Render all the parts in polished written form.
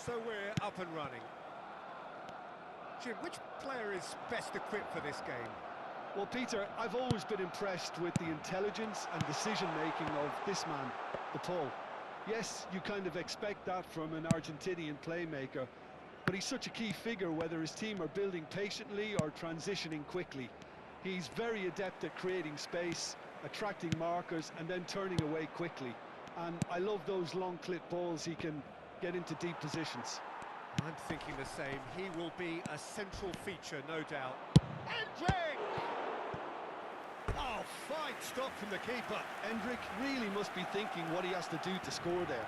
So we're up and running. Jim, which player is best equipped for this game? Well, Peter, I've always been impressed with the intelligence and decision-making of this man, the Paul. Yes, you kind of expect that from an Argentinian playmaker, but he's such a key figure whether his team are building patiently or transitioning quickly. He's very adept at creating space, attracting markers and then turning away quickly. And I love those long clip balls he can get into deep positions. I'm thinking the same. He will be a central feature, no doubt. Endrick! Oh, fine stop from the keeper. Endrick really must be thinking what he has to do to score there.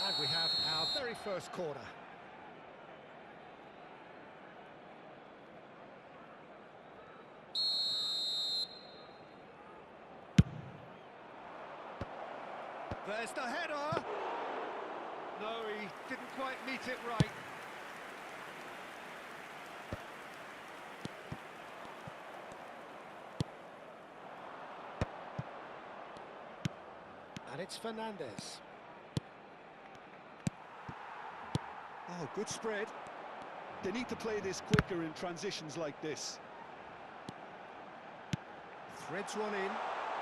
And we have our very first corner. There's the header! No, he didn't quite meet it right. And it's Fernandez. Oh, good spread. They need to play this quicker in transitions like this. Threads one in.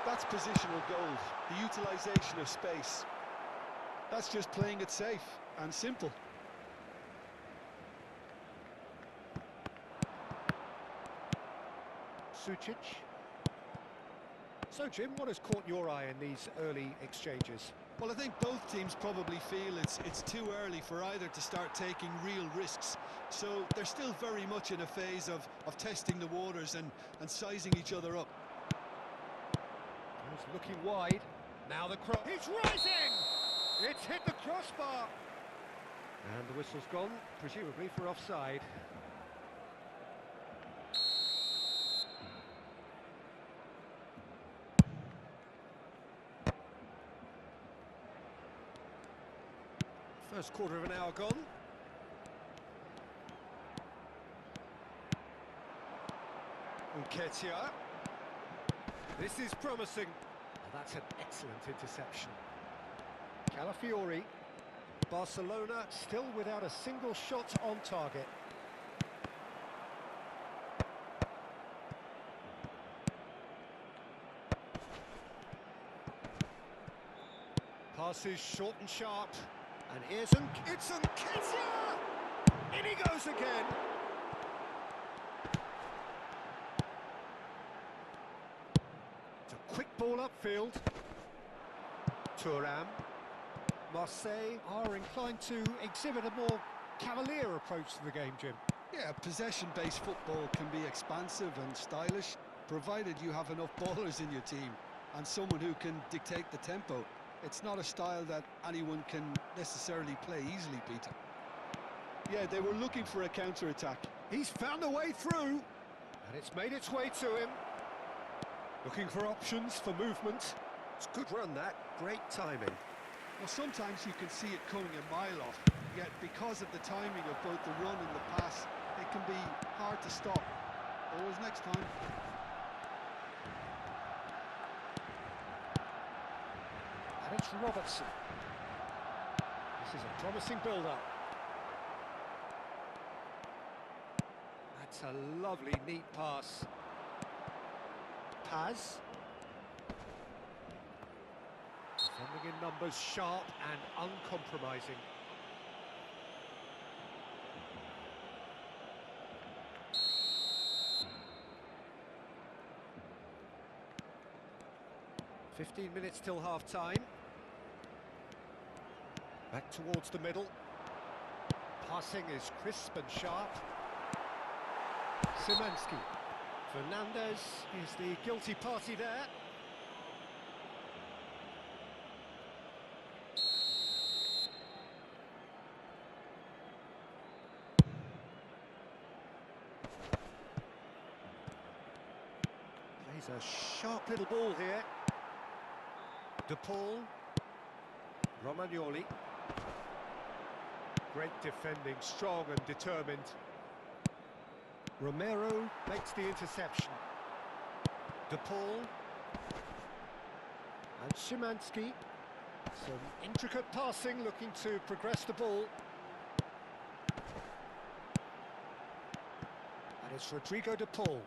That's positional gold, the utilisation of space. That's just playing it safe and simple. Sucic. So, Jim, what has caught your eye in these early exchanges? Well, I think both teams probably feel it's too early for either to start taking real risks. So they're still very much in a phase of testing the waters and sizing each other up. He's looking wide. Now the cross. He's rising! It's hit the crossbar. And the whistle's gone, presumably for offside. First quarter of an hour gone. Nketiah. This is promising. Oh, that's an excellent interception. Calafiori. Barcelona still without a single shot on target. Passes short and sharp. And here's it's Nketiah! In he goes again. It's a quick ball upfield. Thuram. Marseille are inclined to exhibit a more cavalier approach to the game, Jim. Yeah, possession-based football can be expansive and stylish, provided you have enough ballers in your team and someone who can dictate the tempo. It's not a style that anyone can necessarily play easily, Peter. Yeah, they were looking for a counter-attack. He's found a way through, and it's made its way to him. Looking for options, for movement. It's a good run, that. Great timing. Well, sometimes you can see it coming a mile off, yet because of the timing of both the run and the pass, it can be hard to stop. Always next time. And it's Robertson. This is a promising build-up. That's a lovely, neat pass. Paz. Sending in numbers sharp and uncompromising. "15 minutes till half-time. Back towards the middle. Passing is crisp and sharp. Szymański. Fernandez is the guilty party there. Plays a sharp little ball here. De Paul. Romagnoli. Great defending, strong and determined. Romero makes the interception. De Paul. And Szymański. Some intricate passing, looking to progress the ball. And it's Rodrigo de Paul.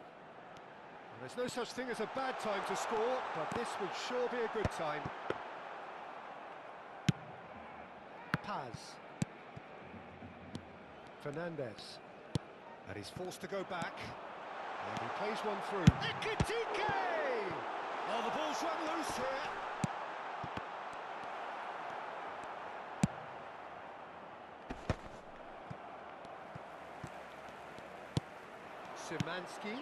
There's no such thing as a bad time to score, but this would sure be a good time. Paz. Fernandez. And he's forced to go back. And he plays one through. Dzeki! Oh, the ball's run loose here. Szymanski.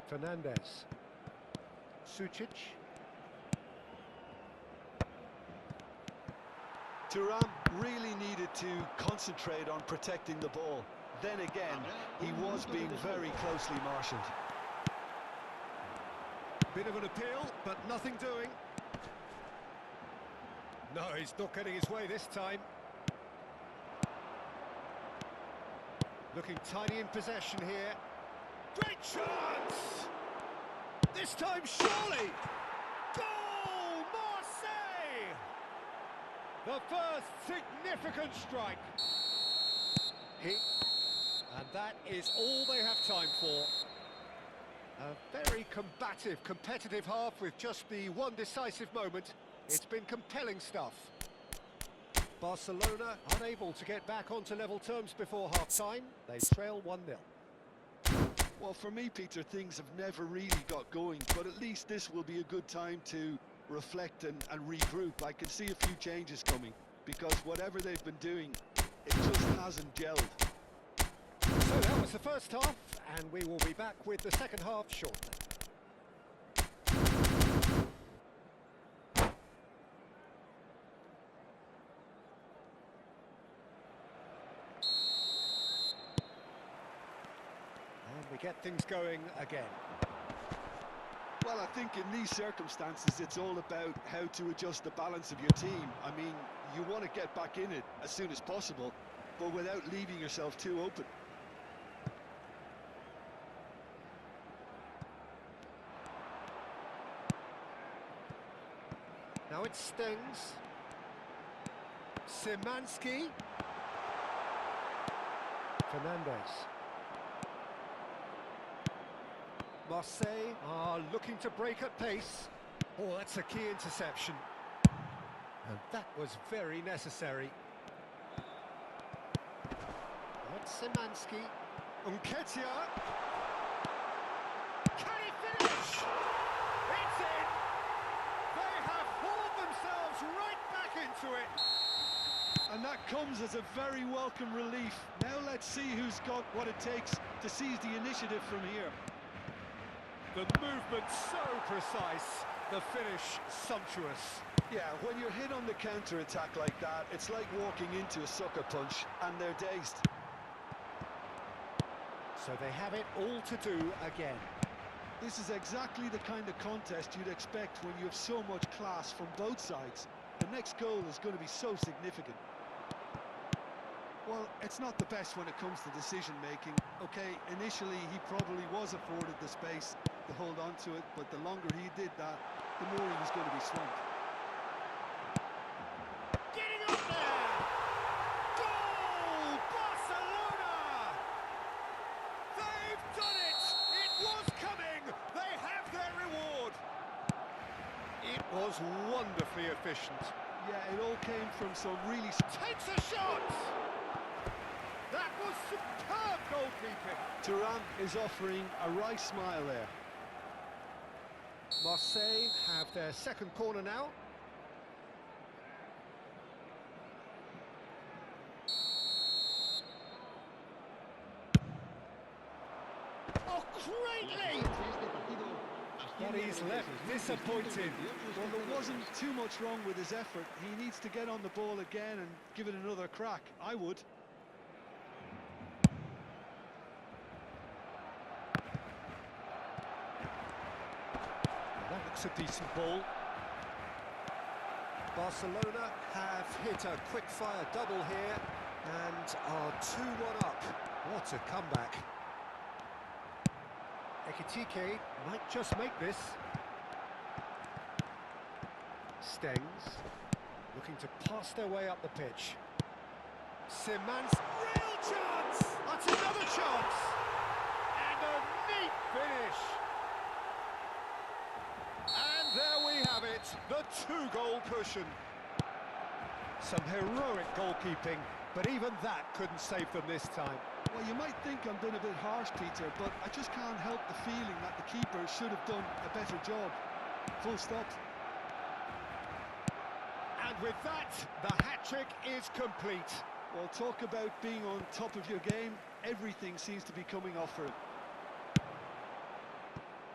Fernandez. Sucic. Thuram really needed to concentrate on protecting the ball. Then again, he was being very closely marshalled. Bit of an appeal, but nothing doing. No, he's not getting his way this time. Looking tidy in possession here. Great chance! This time, surely! Goal! Marseille! The first significant strike. And that is all they have time for. A very combative, competitive half with just the one decisive moment. It's been compelling stuff. Barcelona unable to get back onto level terms before half-time. They trail 1-0. Well, for me, Peter, things have never really got going, but at least this will be a good time to reflect and regroup. I can see a few changes coming, because whatever they've been doing, it just hasn't gelled. So that was the first half, and we will be back with the second half shortly. We get things going again. Well, I think in these circumstances, it's all about how to adjust the balance of your team. I mean, you want to get back in it as soon as possible, but without leaving yourself too open. Now it Stengs. Szymanski. Fernandez. Marseille are looking to break at pace. Oh, that's a key interception. And that was very necessary. That's Szymanski. Nketiah. Can he finish? It's in! They have hauled themselves right back into it. And that comes as a very welcome relief. Now let's see who's got what it takes to seize the initiative from here. The movement so precise, the finish sumptuous. Yeah, when you're hit on the counter-attack like that, it's like walking into a sucker punch, and they're dazed. So they have it all to do again. This is exactly the kind of contest you'd expect when you have so much class from both sides. The next goal is going to be so significant. Well, it's not the best when it comes to decision-making. Okay, initially he probably was afforded the space to hold on to it, but the longer he did that, the more he was going to be swamped. Getting up there! Goal! Barcelona! They've done it! It was coming! They have their reward! It was wonderfully efficient. Yeah, it all came from some really... Takes a shot! That was superb goalkeeping. Thuram is offering a right smile there. Marseille have their second corner now. Oh, greatly! But he's left disappointed. Well, there wasn't too much wrong with his effort. He needs to get on the ball again and give it another crack. I would. That looks a decent ball. Barcelona have hit a quick-fire double here and are 2-1 up. What a comeback. Dzeki might just make this. Stengs, looking to pass their way up the pitch. Simans, real chance! That's another chance! And a neat finish! And there we have it, the two-goal cushion. Some heroic goalkeeping, but even that couldn't save them this time. Well, you might think I'm being a bit harsh, Peter, but I just can't help the feeling that the keeper should have done a better job. Full stop. And with that, the hat-trick is complete. Well, talk about being on top of your game. Everything seems to be coming off for him.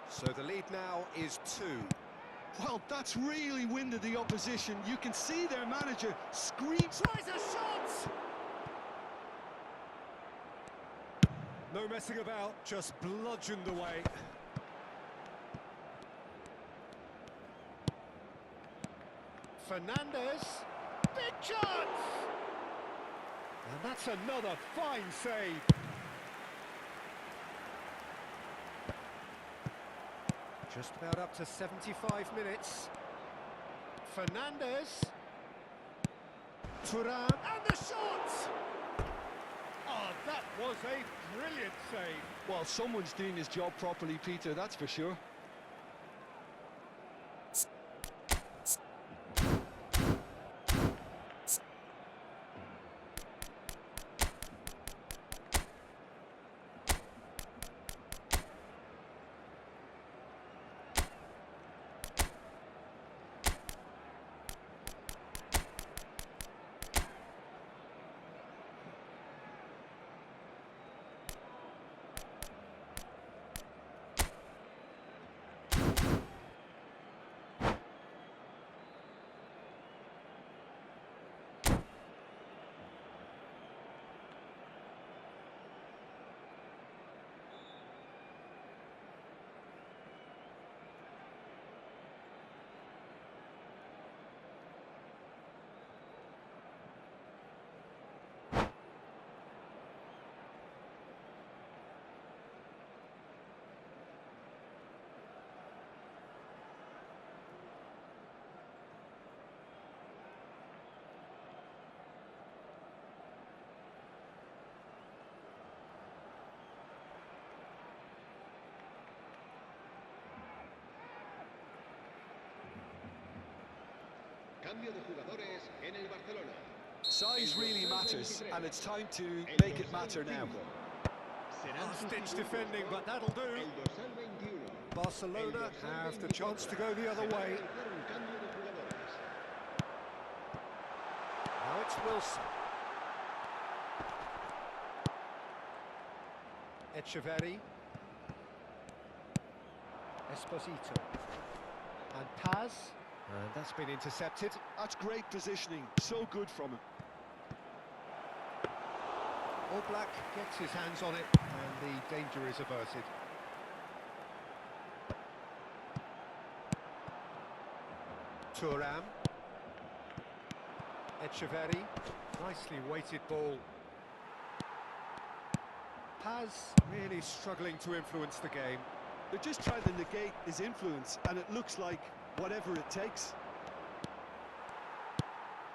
So the lead now is 2. Well, that's really winded the opposition. You can see their manager scream. Tries a shot! No messing about, just bludgeoned away. Fernandez, big chance! And that's another fine save. Just about up to 75 minutes. Fernandez. Thuram, and the shot! Oh, that was a brilliant save. Well, someone's doing his job properly, Peter, that's for sure. Cambio de jugadores en el Barcelona. Size really matters, and it's time to make it matter now. Last-ditch defending, but that'll do. Barcelona have the chance to go the other way. Now it's Wilson. Echeverri. Esposito. And Paz. And that's been intercepted. That's great positioning, so good from him. Oblak gets his hands on it, and the danger is averted. Thuram. Echeverri. Nicely weighted ball. Paz really struggling to influence the game. They're just trying to negate his influence, and it looks like whatever it takes.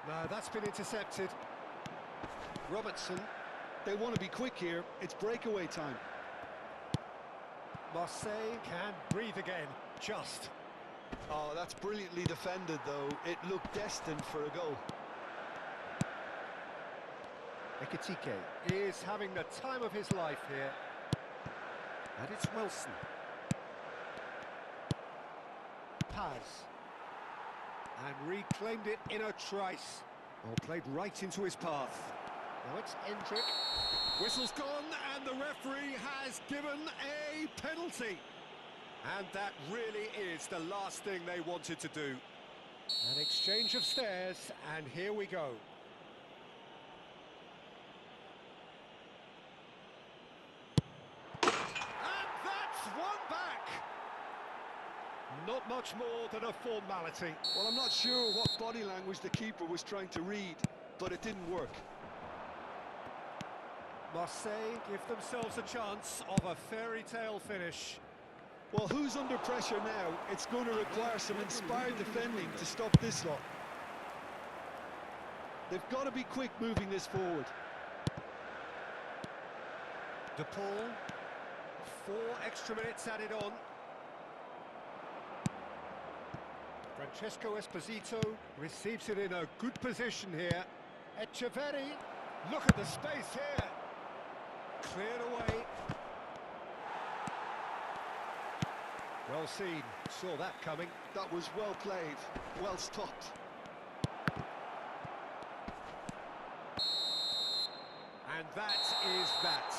No, that's been intercepted. Robertson. They want to be quick here. It's breakaway time. Marseille can breathe again. Just. Oh, that's brilliantly defended, though. It looked destined for a goal. Ekitike is having the time of his life here. And it's Wilson. Paz. And reclaimed it in a trice. Well, played right into his path. Now it's Endrick. Whistle's gone, and the referee has given a penalty. And that really is the last thing they wanted to do. An exchange of stares, and here we go. And that's one back. Not felt much more than a formality. Well, I'm not sure what body language the keeper was trying to read, but it didn't work. Marseille give themselves a chance of a fairy tale finish. Well, who's under pressure now? It's going to require some inspired defending to stop this lot. They've got to be quick moving this forward. De Paul, 4 extra minutes added on. Francesco Esposito receives it in a good position here. Echeverri, look at the space here. Cleared away. Well seen, saw that coming. That was well played, well stopped. And that is that.